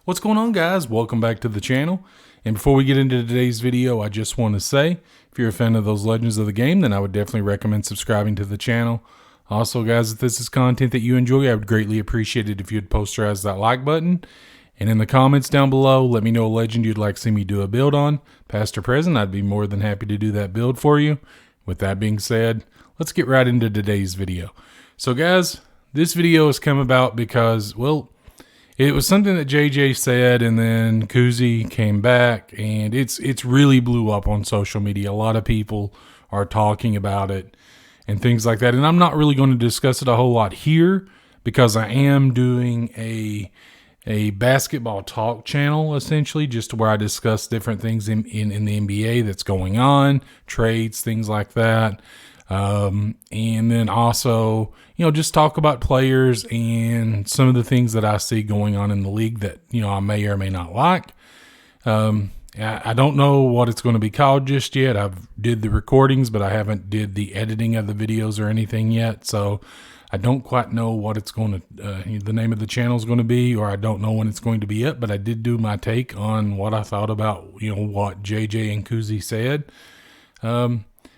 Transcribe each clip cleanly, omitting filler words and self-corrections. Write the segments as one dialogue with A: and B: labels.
A: What's going on, guys? Welcome back to the channel. And before we get into today's video, I just want to say, if you're a fan of those Legends of the Game, then I would definitely recommend subscribing to the channel. Also, guys, if this is content that you enjoy, I would greatly appreciate it if you'd posterize that like button. And in the comments down below, let me know a legend you'd like to see me do a build on. Past or present, I'd be more than happy to do that build for you. With that being said, let's get right into today's video. So, guys, this video has come about because, well, it was something that JJ said, and then Cousy came back, and it's really blew up on social media. A lot of people are talking about it and things like that. And I'm not really going to discuss it a whole lot here because I am doing a basketball talk channel, essentially, just where I discuss different things in the NBA that's going on, trades, things like that. And then also, just talk about players and some of the things that I see going on in the league that, I may or may not like. I don't know what it's going to be called just yet. I've did the recordings, but I haven't did the editing of the videos or anything yet. So I don't quite know what it's going to, the name of the channel is going to be, or I don't know when it's going to be up, but I did do my take on what I thought about, what JJ and Cousy said.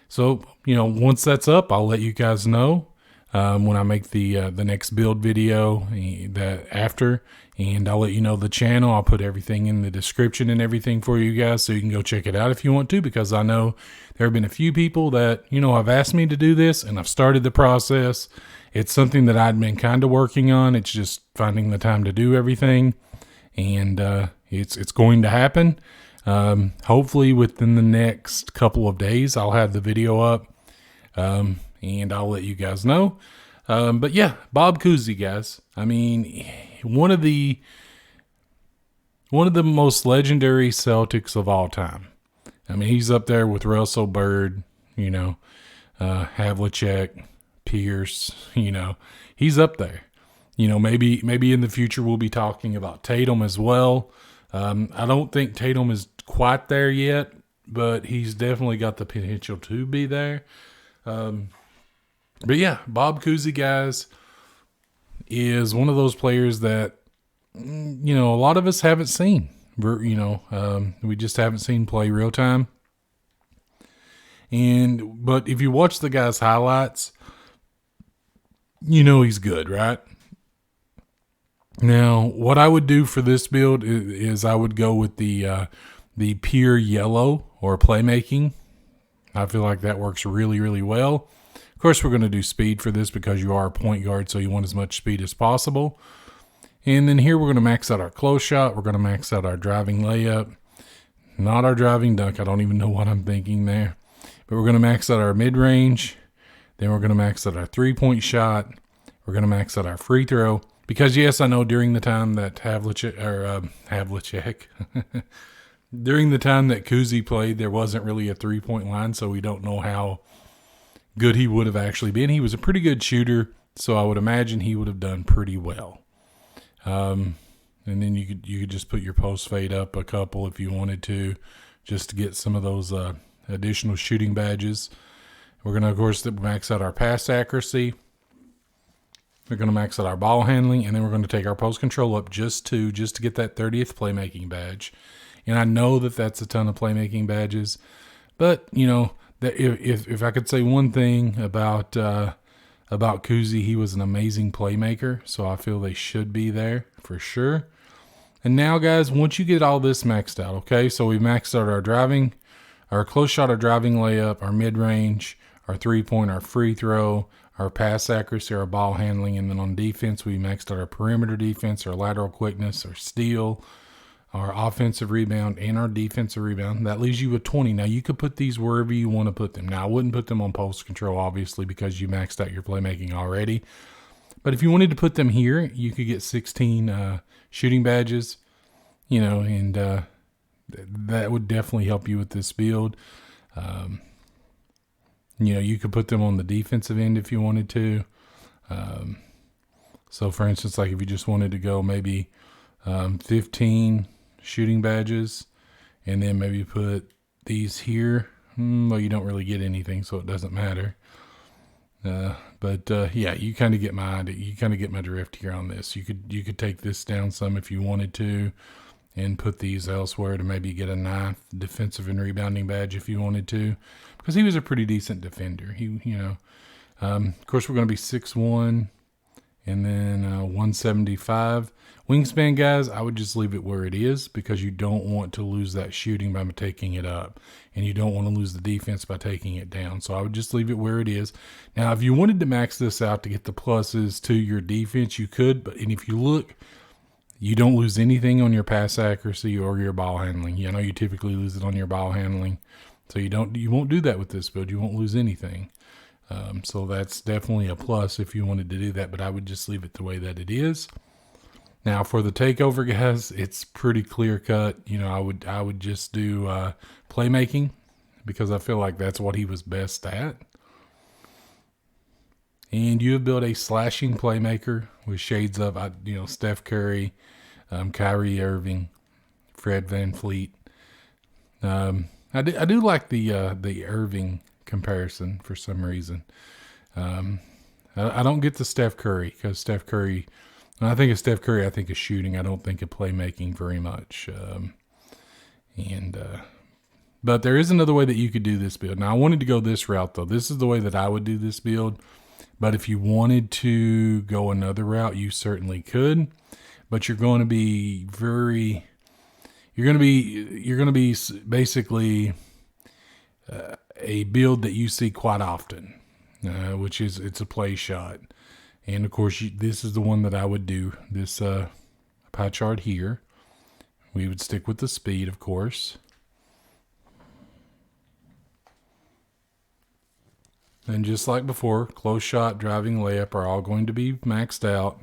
A: So, once that's up, I'll let you guys know when I make the next build video that after, and I'll let you know the channel. I'll put everything in the description and everything for you guys so you can go check it out if you want to, because I know there have been a few people that, have asked me to do this, and I've started the process. It's something that I'd been kind of working on. It's just finding the time to do everything, and it's going to happen. Hopefully within the next couple of days, I'll have the video up, and I'll let you guys know. But yeah, Bob Cousy, guys. I mean, one of the most legendary Celtics of all time. I mean, he's up there with Russell Bird, Havlicek, Pierce, he's up there. Maybe in the future we'll be talking about Tatum as well. I don't think Tatum is quite there yet, but he's definitely got the potential to be there. But yeah, Bob Cousy, guys, is one of those players that, a lot of us haven't seen. We just haven't seen play real time. But if you watch the guy's highlights, he's good, right? Now, what I would do for this build is I would go with the pure yellow or playmaking. I feel like that works really, really well. Of course, we're going to do speed for this because you are a point guard, so you want as much speed as possible. And then here we're going to max out our close shot. We're going to max out our driving layup. Not our driving dunk. I don't even know what I'm thinking there. But we're going to max out our mid-range. Then we're going to max out our three-point shot. We're going to max out our free throw. Because, yes, I know during the time that Havlicek, during the time that Cousy played, there wasn't really a three-point line, so we don't know how good he would have actually been. He was a pretty good shooter, so I would imagine he would have done pretty well. And then you could just put your post fade up a couple if you wanted to, just to get some of those additional shooting badges. We're going to, of course, max out our pass accuracy. We're going to max out our ball handling, and then we're going to take our post control up just to get that 30th playmaking badge. And I know that that's a ton of playmaking badges, but that if I could say one thing about Cousy, he was an amazing playmaker, so I feel they should be there for sure. And now, guys, once you get all this maxed out, okay, so we maxed out our driving, our close shot, our driving layup, our mid range, our 3-point, our free throw, our pass accuracy, our ball handling, and then on defense, we maxed out our perimeter defense, our lateral quickness, our steal, our offensive rebound, and our defensive rebound. That leaves you with 20. Now, you could put these wherever you want to put them. Now, I wouldn't put them on post control, obviously, because you maxed out your playmaking already. But if you wanted to put them here, you could get 16 shooting badges, and that would definitely help you with this build. You could put them on the defensive end if you wanted to. So, for instance, like if you just wanted to go maybe 15 shooting badges and then maybe put these here. Well, you don't really get anything, so it doesn't matter. Yeah, you kind of get my idea. You kind of get my drift here on this. You could take this down some if you wanted to, and put these elsewhere to maybe get a 9th defensive and rebounding badge if you wanted to, because he was a pretty decent defender. Of course, we're going to be 6'1", and then 175 wingspan, guys. I would just leave it where it is because you don't want to lose that shooting by taking it up, and you don't want to lose the defense by taking it down. So I would just leave it where it is. Now, if you wanted to max this out to get the pluses to your defense, you could. And if you look, you don't lose anything on your pass accuracy or your ball handling. You know, you typically lose it on your ball handling, so you won't do that with this build. You won't lose anything. So that's definitely a plus if you wanted to do that, but I would just leave it the way that it is. Now for the takeover, guys, it's pretty clear cut. You know, I would just do playmaking because I feel like that's what he was best at. And you have built a slashing playmaker with shades of, Steph Curry, Kyrie Irving, Fred VanVleet. I do like the Irving comparison for some reason. I don't get the Steph Curry because Steph Curry, when I think of Steph Curry, I think of shooting. I don't think of playmaking very much. But there is another way that you could do this build. Now I wanted to go this route though. This is the way that I would do this build. But if you wanted to go another route, you certainly could. But you're going to be basically a build that you see quite often, which is it's a play shot. And of course, this is the one that I would do. This pie chart here, we would stick with the speed, of course. And just like before, close shot, driving, layup are all going to be maxed out.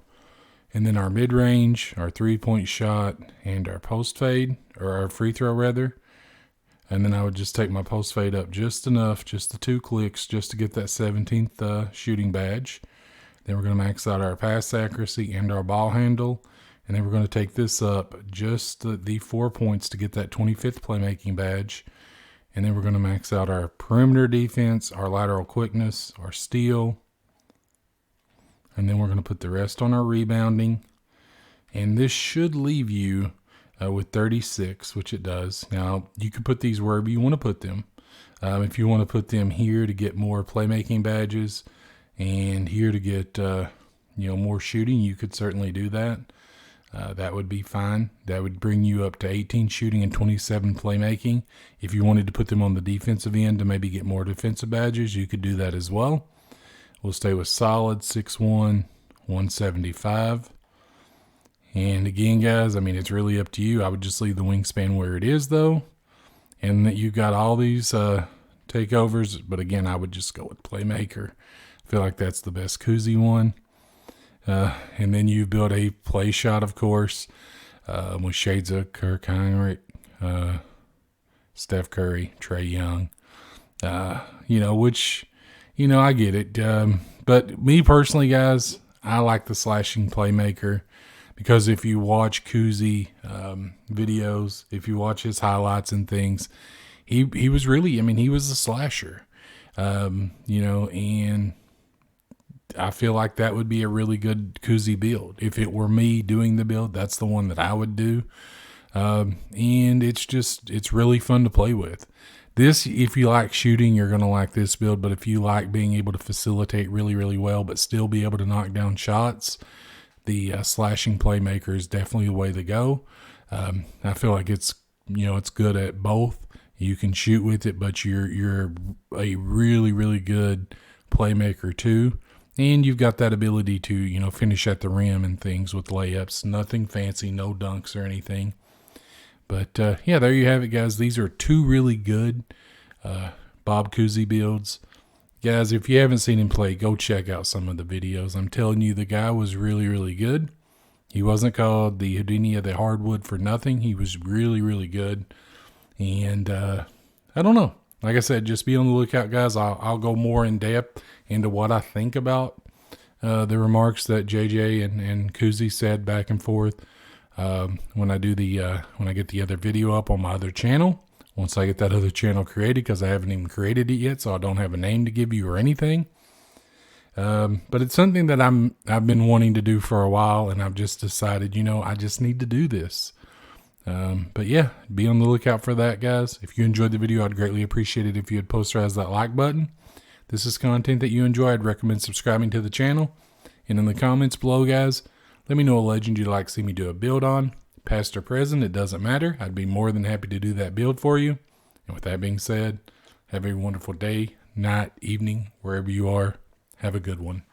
A: And then our mid-range, our three-point shot, and our post fade, or our free throw rather. And then I would just take my post fade up just enough, just the 2 clicks, just to get that 17th shooting badge. Then we're going to max out our pass accuracy and our ball handle. And then we're going to take this up just the 4 points to get that 25th playmaking badge. And then we're going to max out our perimeter defense, our lateral quickness, our steal. And then we're going to put the rest on our rebounding. And this should leave you with 36, which it does. Now, you can put these wherever you want to put them. If you want to put them here to get more playmaking badges and here to get more shooting, you could certainly do that. That would be fine. That would bring you up to 18 shooting and 27 playmaking. If you wanted to put them on the defensive end to maybe get more defensive badges, you could do that as well. We'll stay with solid 6'1", 175. And again, guys, I mean, it's really up to you. I would just leave the wingspan where it is, though. And that you got all these takeovers. But again, I would just go with playmaker. I feel like that's the best Cousy one. And then you build a play shot, of course, with shades of Kirk Heinrich, Steph Curry, Trae Young, which, I get it. But me personally, guys, I like the slashing playmaker because if you watch Cousy videos, if you watch his highlights and things, he was really, he was a slasher, and I feel like that would be a really good Cousy build. If it were me doing the build, that's the one that I would do. And it's really fun to play with. This, if you like shooting, you're going to like this build. But if you like being able to facilitate really, really well, but still be able to knock down shots, the slashing playmaker is definitely the way to go. I feel like it's good at both. You can shoot with it, but you're a really, really good playmaker too. And you've got that ability to, finish at the rim and things with layups. Nothing fancy, no dunks or anything. But, yeah, there you have it, guys. These are 2 really good Bob Cousy builds. Guys, if you haven't seen him play, go check out some of the videos. I'm telling you, the guy was really, really good. He wasn't called the Houdini of the hardwood for nothing. He was really, really good. And I don't know. Like I said, just be on the lookout, guys. I'll go more in depth into what I think about the remarks that JJ and Cousy said back and forth when I get the other video up on my other channel. Once I get that other channel created, because I haven't even created it yet, so I don't have a name to give you or anything. But it's something that I've been wanting to do for a while, and I've just decided, I just need to do this. But yeah, be on the lookout for that, guys. If you enjoyed the video, I'd greatly appreciate it if you would posterize that like button. This is content that you enjoy. I'd recommend subscribing to the channel. And in the comments below, guys, let me know a legend you'd like to see me do a build on. Past or present, it doesn't matter. I'd be more than happy to do that build for you. And with that being said, have a wonderful day, night, evening, wherever you are. Have a good one.